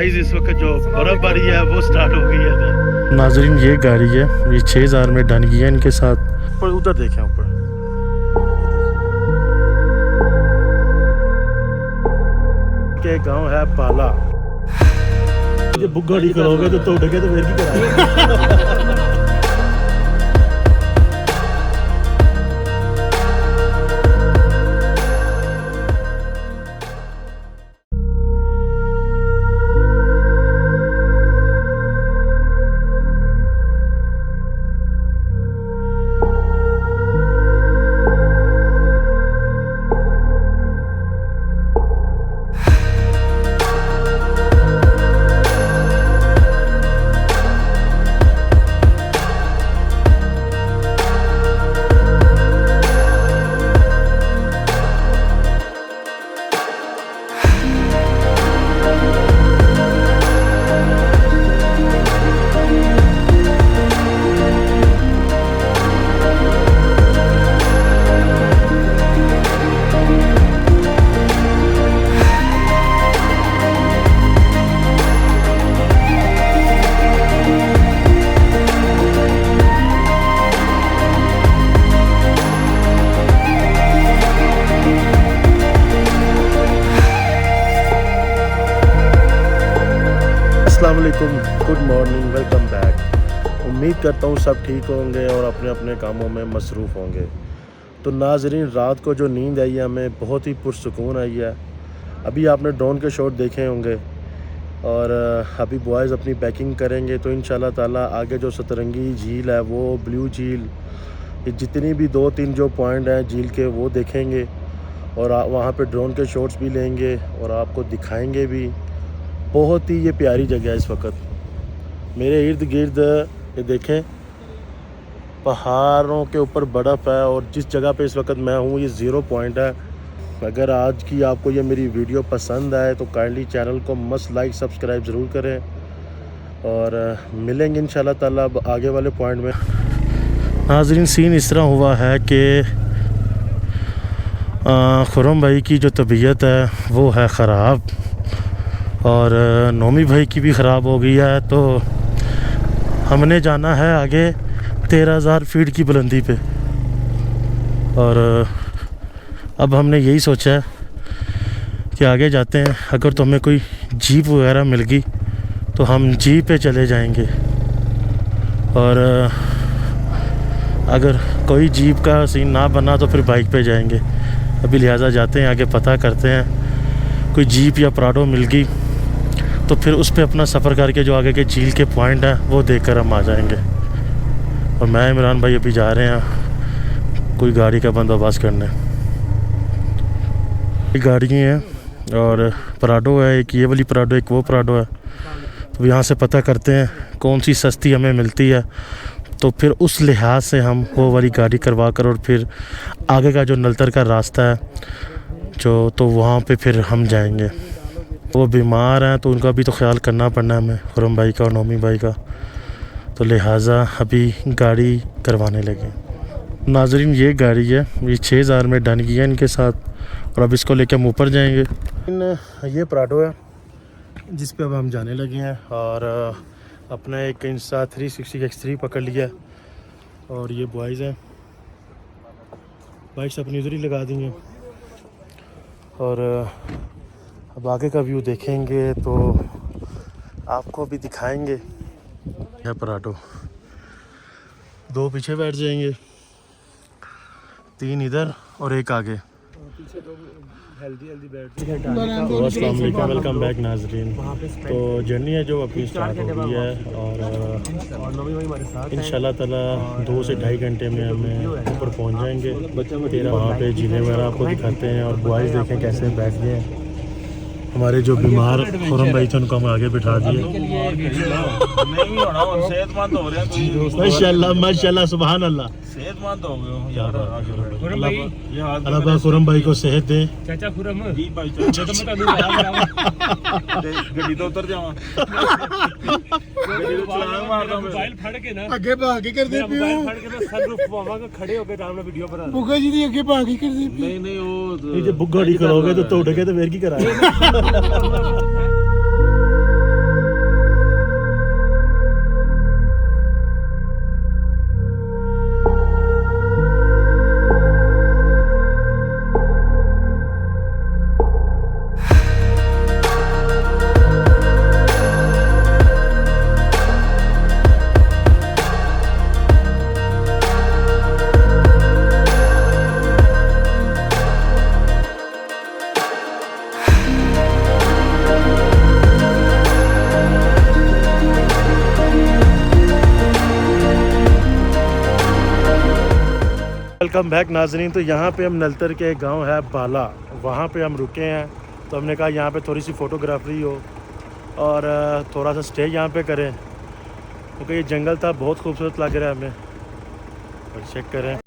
इस वक्त जो बर्फबारी है वो स्टार्ट हो गई है। नाजरीन ये गाड़ी है, ये 6000 में डन की है इनके साथ। पर उधर देखें ऊपर के गांव है पाला। ये बुक गाड़ी करोगे तो तोड़ोगे तो फिर की कराएंगे। अस्सलामुअलैकुम, गुड मॉर्निंग, वेलकम बैक। उम्मीद करता हूँ सब ठीक होंगे और अपने अपने कामों में मसरूफ़ होंगे। तो नाज़रीन, रात को जो नींद आई है हमें बहुत ही पुरसुकून आई है। अभी आपने ड्रोन के शॉट देखे होंगे और अभी बॉयज़ अपनी पैकिंग करेंगे तो इंशाल्लाह ताला आगे जो सतरंगी झील है वो ब्लू झील, ये जितनी भी 2-3 जो पॉइंट हैं झील के वो देखेंगे और वहाँ पे ड्रोन के शॉट्स भी लेंगे और आपको दिखाएंगे भी। बहुत ही ये प्यारी जगह है। इस वक्त मेरे इर्द गिर्द ये देखें पहाड़ों के ऊपर बर्फ़ है और जिस जगह पे इस वक्त मैं हूँ ये 0 पॉइंट है। अगर आज की आपको ये मेरी वीडियो पसंद आए तो काइंडली चैनल को मस्ट लाइक सब्सक्राइब ज़रूर करें और मिलेंगे इंशाल्लाह ताला अब आगे वाले पॉइंट में। नाज़रीन, सीन इस तरह हुआ है कि खुरम भाई की जो तबीयत है वो है ख़राब और नोमी भाई की भी ख़राब हो गई है, तो हमने जाना है आगे 13,000 फीट की बुलंदी पे। और अब हमने यही सोचा है कि आगे जाते हैं, अगर तो हमें कोई जीप वगैरह मिल गई तो हम जीप पे चले जाएंगे और अगर कोई जीप का सीन ना बना तो फिर बाइक पे जाएंगे। अभी लिहाजा जाते हैं, आगे पता करते हैं कोई जीप या प्राडो मिल गई तो फिर उस पे अपना सफ़र करके जो आगे के झील के पॉइंट हैं वो देखकर हम आ जाएंगे। और मैं इमरान भाई अभी जा रहे हैं कोई गाड़ी का बंदोबस्त करने। गाड़ी है और प्राडो है, एक ये वाली प्राडो, एक वो प्राडो है। तो यहाँ से पता करते हैं कौन सी सस्ती हमें मिलती है तो फिर उस लिहाज से हम वो वाली गाड़ी करवा कर और फिर आगे का जो नलतर का रास्ता है तो वहाँ पे फिर हम जाएंगे। वो बीमार हैं तो उनका भी तो ख्याल करना पड़ना है हमें, खुरम भाई का और नोमी भाई का, तो लिहाजा अभी गाड़ी करवाने लगे। नाजरीन, ये गाड़ी है, ये 6000 में डन की है इनके साथ और अब इसको लेके हम ऊपर जाएंगे। ये प्राडो है जिस पे अब हम जाने लगे हैं और अपना एक इंस्टा 360 X3 पकड़ लिया और ये बॉयज़ हैं, बाइक्स अपनी उधर ही लगा देंगे और अब आगे का व्यू देखेंगे तो आपको भी दिखाएंगे। है पराठो, 2 पीछे बैठ जाएंगे, 3 इधर और 1 आगे। तो अस्सलाम वालेकुम, वेलकम बैक नाजरीन। तो जर्नी है जो अपनी स्टार्ट हो गई है और इंशाल्लाह ताला 2 से 2.5 घंटे में हमें ऊपर पहुंच जाएंगे। वहाँ पे झीलें वगैरह आपको दिखाते हैं और बॉयज़ देखें कैसे बैठ गए हैं। हमारे जो बीमार खुरम भाई थे उनको हम आगे बिठा दिए। माशाल्लाह माशाल्लाह, सुभान अल्लाह, सेहतमंद हो गए। अल्लाह खुरम भाई को सेहत दे। चाचा खुरम जी भाई, गड्डी तो उतर जावा, मोबाइल फड़ के ना आगे भाग के कर दे पियो, मोबाइल फड़ के ना सनरूफ पावांगा, खड़े हो के आराम से वीडियो बना। बुगा जी दी आगे भाग के कर दे। नहीं नहीं, वो ये बुक गाड़ी करोगे तो तोड़ोगे तो फिर की कराएंगे। वेलकम बैक नाजरीन। तो यहाँ पे हम नलतर के गांव है बाला, वहाँ पे हम रुके हैं। तो हमने कहा यहाँ पे थोड़ी सी फ़ोटोग्राफरी हो और थोड़ा सा स्टे यहाँ पे करें, क्योंकि ये जंगल था, बहुत खूबसूरत लग रहा है हमें। और चेक करें,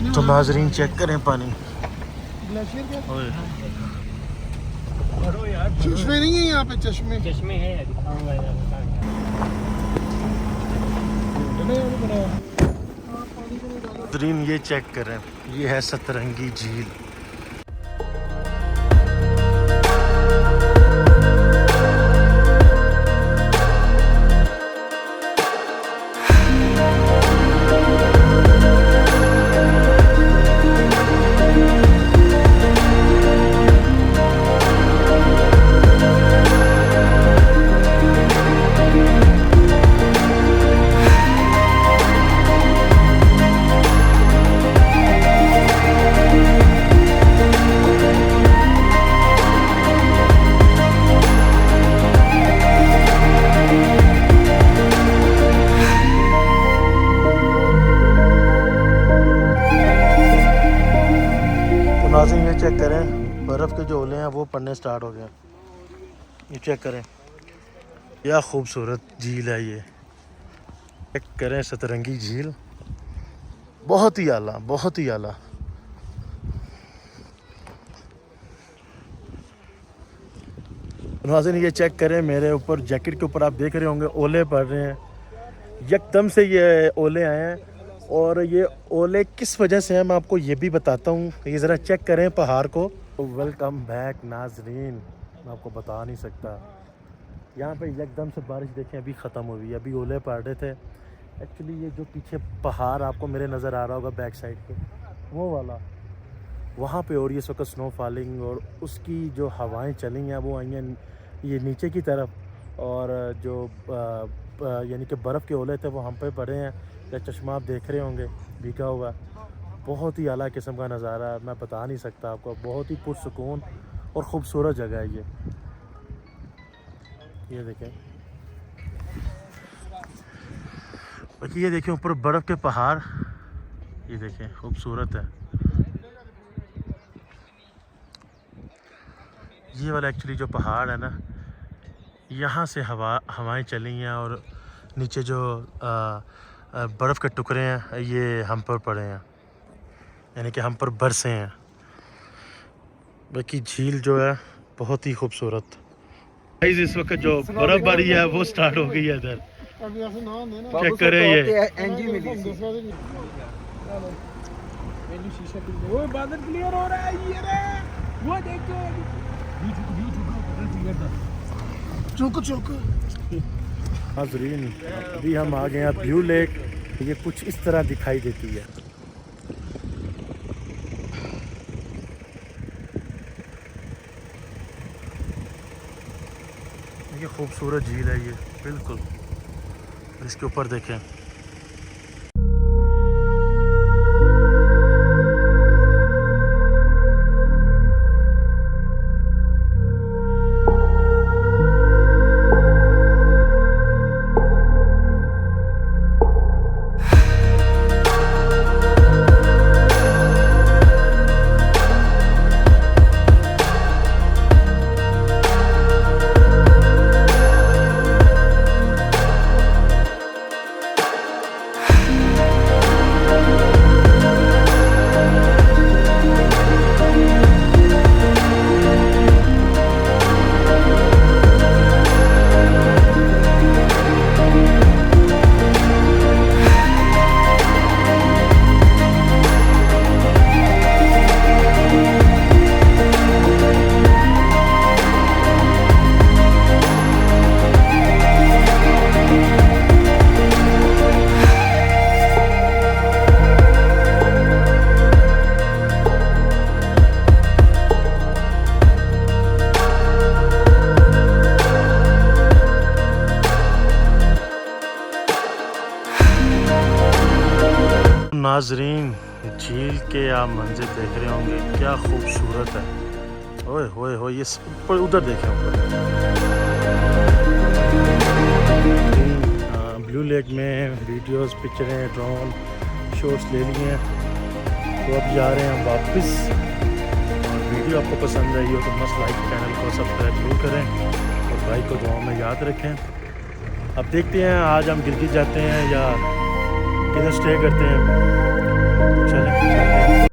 तो नाजरीन चेक करें पानी। ओए, चश्मे नहीं है यहाँ पे, चश्मे चश्मे हैं, दिखाऊंगा यार। नाजरीन ये चेक करें, ये है सतरंगी झील। नाज़रीन ये चेक करें, बर्फ़ के जो ओले हैं वो पड़ने स्टार्ट हो गए। ये चेक करें, क्या खूबसूरत झील है ये। चेक करें सतरंगी झील, बहुत ही आला, बहुत ही आला। नाज़रीन ये चेक करें, मेरे ऊपर जैकेट के ऊपर आप देख रहे होंगे ओले पड़ रहे हैं। एकदम से ये ओले आए हैं, और ये ओले किस वजह से है मैं आपको ये भी बताता हूँ। ये ज़रा चेक करें पहाड़ को। वेलकम बैक नाजरीन, मैं आपको बता नहीं सकता, यहाँ पे एकदम से बारिश देखें अभी ख़त्म हुई, अभी ओले पड़ रहे थे। एक्चुअली ये जो पीछे पहाड़ आपको मेरे नज़र आ रहा होगा बैक साइड पे, वो वाला वहाँ पे हो रही है इस वक्त स्नो फॉलिंग, और उसकी जो हवाएं चली हैं वो आई हैं ये नीचे की तरफ, और जो यानी कि बर्फ़ के ओले थे वो हम पे पड़े हैं। या चश्मा आप देख रहे होंगे भीगा हुआ, बहुत ही आला किस्म का नज़ारा है, मैं बता नहीं सकता आपको। बहुत ही पुरसुकून और ख़ूबसूरत जगह है ये देखें। बाकी ये देखें ऊपर बर्फ़ के पहाड़, ये देखें खूबसूरत है। ये वाला एक्चुअली जो पहाड़ है ना, यहाँ से हवाएं चली हैं, और नीचे जो बर्फ़ के टुकड़े हैं ये हम पर पड़े हैं, यानी कि हम पर बरसे हैं। बाकी झील जो है बहुत ही खूबसूरत। इस वक्त जो बर्फबारी है वो स्टार्ट हो गई है इधर, चेक करें ये। वो बादल क्लियर हो रहा है, ये रे वो देखो, चुक चुक। नाज़रीन अभी हम आ गए हैं ब्लू लेक। ये कुछ इस तरह दिखाई देती है। ये खूबसूरत झील है ये, बिल्कुल। इसके ऊपर देखें, नाजरीन, झील के आप मंजर देख रहे होंगे, क्या खूबसूरत है। ओए होए होए, ये ऊपर उधर देखें ऊपर। ब्लू लेक में वीडियोस, पिक्चरें, ड्रोन शॉट्स ले लिए हैं, तो अब जा रहे हैं हम वापस। और वीडियो आपको पसंद आई हो तो मस्त लाइक, चैनल को सब्सक्राइब जरूर करें और भाई को दुआ में याद रखें। अब देखते हैं आज हम गिलगित जाते हैं या किधर स्टे करते हैं। चलें चलते हैं।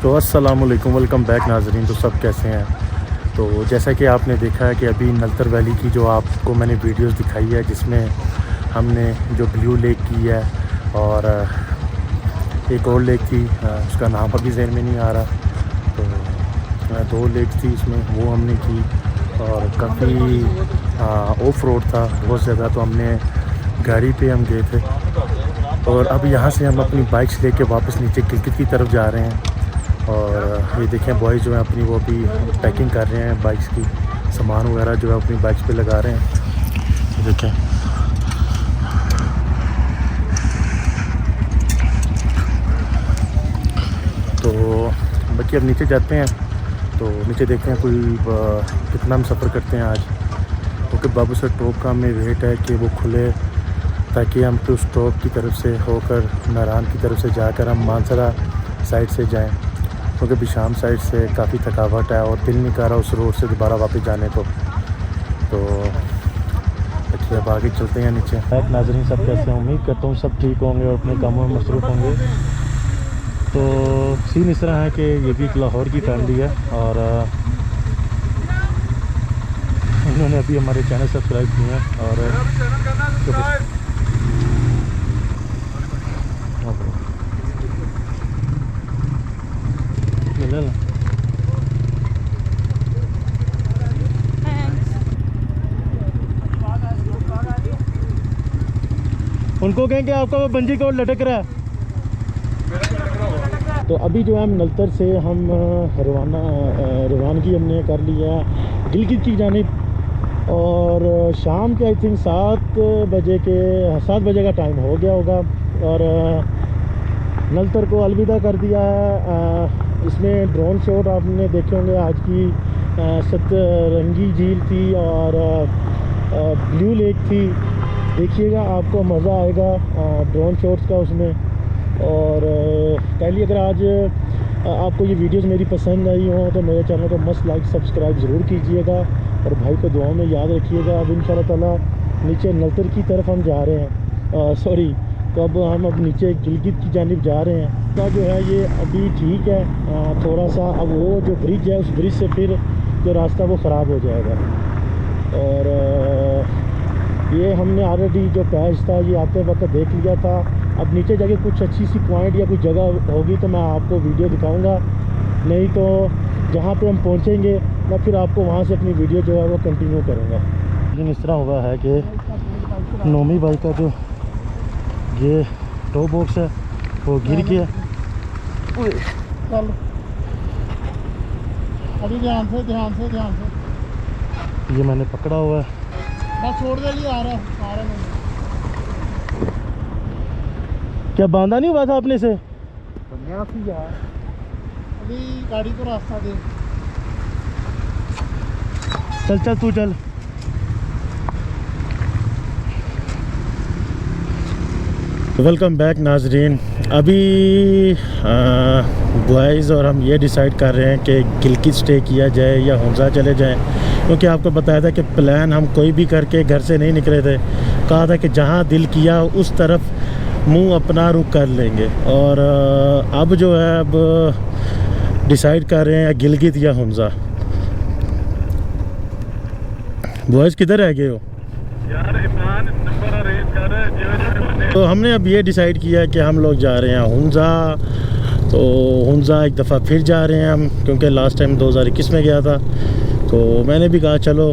तो अस्सलामुअलैकुम, वेलकम बैक नाजरीन। तो सब कैसे हैं? तो जैसा कि आपने देखा है कि अभी नलतर वैली की जो आपको मैंने वीडियोस दिखाई है, जिसमें हमने जो ब्लू लेक की है और एक और लेक थी, उसका नाम अभी जहन में नहीं आ रहा। तो 2 लेक थी इसमें, वो हमने की और काफ़ी ऑफ रोड था बहुत ज़्यादा। तो हमने गाड़ी पे हम गए थे और अब यहाँ से हम अपनी बाइक्स लेके वापस नीचे गिलगित की तरफ जा रहे हैं। और ये देखें बॉयज़ जो हैं अपनी वो भी पैकिंग कर रहे हैं बाइक्स की, सामान वगैरह जो है अपनी बाइक्स पे लगा रहे हैं। ये देखें, तो बाकी अब नीचे जाते हैं। तो नीचे देखते हैं कोई कितना हम सफ़र करते हैं आज, क्योंकि बाबू सर टॉप का हमें वेट है कि वो खुले, ताकि हम तो उस टॉप की तरफ से होकर नारायण की तरफ से जाकर हम मानसरा साइड से जाएं, क्योंकि बिशाम साइड से काफ़ी थकावट है और दिल नहीं कर रहा उस रोड से दोबारा वापस जाने को। तो देखिए अब आगे चलते हैं नीचे। नाज़रीन सब कैसे हैं? उम्मीद करता हूँ सब ठीक होंगे और अपने कामों में मसरूफ़ होंगे। तो सीन इस तरह है कि ये भी एक लाहौर की फैमिली है और इन्होंने अभी हमारे चैनल सब्सक्राइब किए हैं और उनको कहें कि आपका वो बंजी कोड लटक रहा है। तो अभी जो है हम नलतर से हम रवानगी हमने कर लिया गिलगित की जानिब और शाम के आई थिंक 7 बजे का टाइम हो गया होगा और नलतर को अलविदा कर दिया है। इसमें ड्रोन शॉट आपने देखे होंगे। आज की सतरंगी झील थी और ब्लू लेक थी, देखिएगा आपको मज़ा आएगा ड्रोन शॉट्स का उसमें। और पहली अगर आज आपको ये वीडियोस मेरी पसंद आई हो तो मेरे चैनल को मस्त लाइक सब्सक्राइब ज़रूर कीजिएगा और भाई को दुआ में याद रखिएगा। अब इंशाल्लाह ताला नीचे नलतर की तरफ हम जा रहे हैं, तो अब हम नीचे गिलगित की जानिब जा रहे हैं। तो जो है ये अभी ठीक है थोड़ा सा, अब वो जो ब्रिज है उस ब्रिज से फिर जो रास्ता वो ख़राब हो जाएगा। और ये हमने ऑलरेडी जो पैच था ये आते वक्त देख लिया था। अब नीचे जाके कुछ अच्छी सी पॉइंट या कुछ जगह होगी तो मैं आपको वीडियो दिखाऊंगा, नहीं तो जहाँ पे हम पहुँचेंगे मैं फिर आपको वहाँ से अपनी वीडियो जो है वो कंटिन्यू करूँगा। लेकिन इस तरह हुआ है कि नोमी भाई का जो ये टॉप बॉक्स है वो गिर गया। चल अभी ध्यान से ये मैंने पकड़ा हुआ है, बस छोड़ दे, लिए आ रहा है नहीं। क्या बांधा नहीं हुआ था अपने से? यार अभी गाड़ी को रास्ता दे। चल तू चल। वेलकम बैक नाजरीन। अभी बॉयज़ और हम ये डिसाइड कर रहे हैं कि गिलगित स्टे किया जाए या हुंजा चले जाएं, क्योंकि आपको बताया था कि प्लान हम कोई भी करके घर से नहीं निकले थे। कहा था कि जहाँ दिल किया उस तरफ मुंह अपना रुख कर लेंगे, और अब जो है अब डिसाइड कर रहे हैं या गिलगित या हुंजा। बॉयज़ किधर रह गए हो यार? ईमान नंबर अरेंज कर। तो हमने अब ये डिसाइड किया कि हम लोग जा रहे हैं हुंजा। तो हुंजा एक दफ़ा फिर जा रहे हैं हम, क्योंकि लास्ट टाइम 2021 में गया था। तो मैंने भी कहा चलो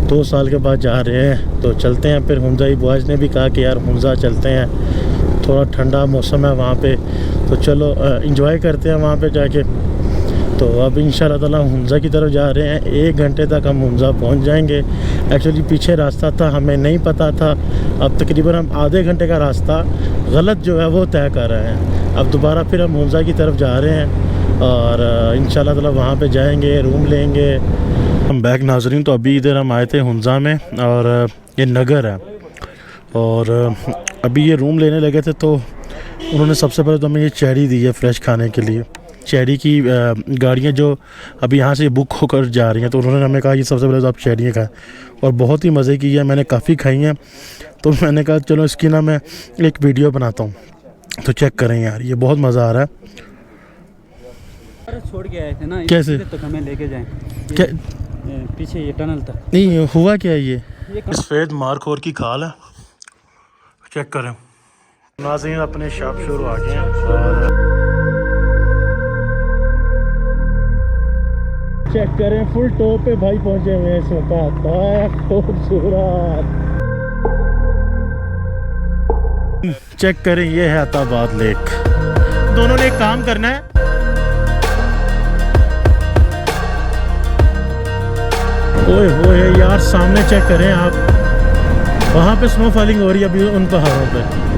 2 साल के बाद जा रहे हैं तो चलते हैं फिर हुंजा ही। बॉयज़ ने भी कहा कि यार हुंजा चलते हैं, थोड़ा ठंडा मौसम है वहाँ पे, तो चलो इंजॉय करते हैं वहाँ पे जाके। तो अब इंशाल्लाह ताला हुंजा की तरफ जा रहे हैं। 1 घंटे तक हम हुंजा पहुँच जाएंगे। एक्चुअली पीछे रास्ता था, हमें नहीं पता था। अब तकरीबन हम आधे घंटे का रास्ता गलत जो है वो तय कर रहे हैं। अब दोबारा फिर हम हुंजा की तरफ जा रहे हैं और इंशाल्लाह ताला वहाँ पे जाएंगे, रूम लेंगे। हम बैक नाजरीन, तो अभी इधर हम आए थे हुंजा में, और ये नगर है, और अभी ये रूम लेने लगे थे। तो उन्होंने सबसे पहले तो हमें ये चेरी दी है फ्रेश खाने के लिए। चेरी की गाड़ियाँ जो अभी यहाँ से बुक होकर जा रही हैं, तो उन्होंने हमें कहा कि सबसे पहले तो आप चेरियाँ खाएँ, और बहुत ही मज़े की है। मैंने काफ़ी खाई हैं, तो मैंने कहा चलो इसकी ना मैं एक वीडियो बनाता हूँ, तो चेक करें यार, ये बहुत मज़ा आ रहा है। छोड़ के आए थे ना, कैसे? तो हमें लेके जाएं क्या पीछे ये टनल था। नहीं हुआ क्या ये सफ़ेद मारखोर की खाल है, चेक करें। नाज़रीन अपने शॉप शुरू आ गए हैं, और चेक करें फुल टॉप पे भाई पहुंचे हुए हैं इस वक्त। खूबसूरत चेक करें, ये है अताबाद लेक। दोनों ने एक काम करना है, ओए होए यार सामने चेक करें आप, वहाँ पे स्नो फॉलिंग हो रही है अभी उन पहाड़ों पे।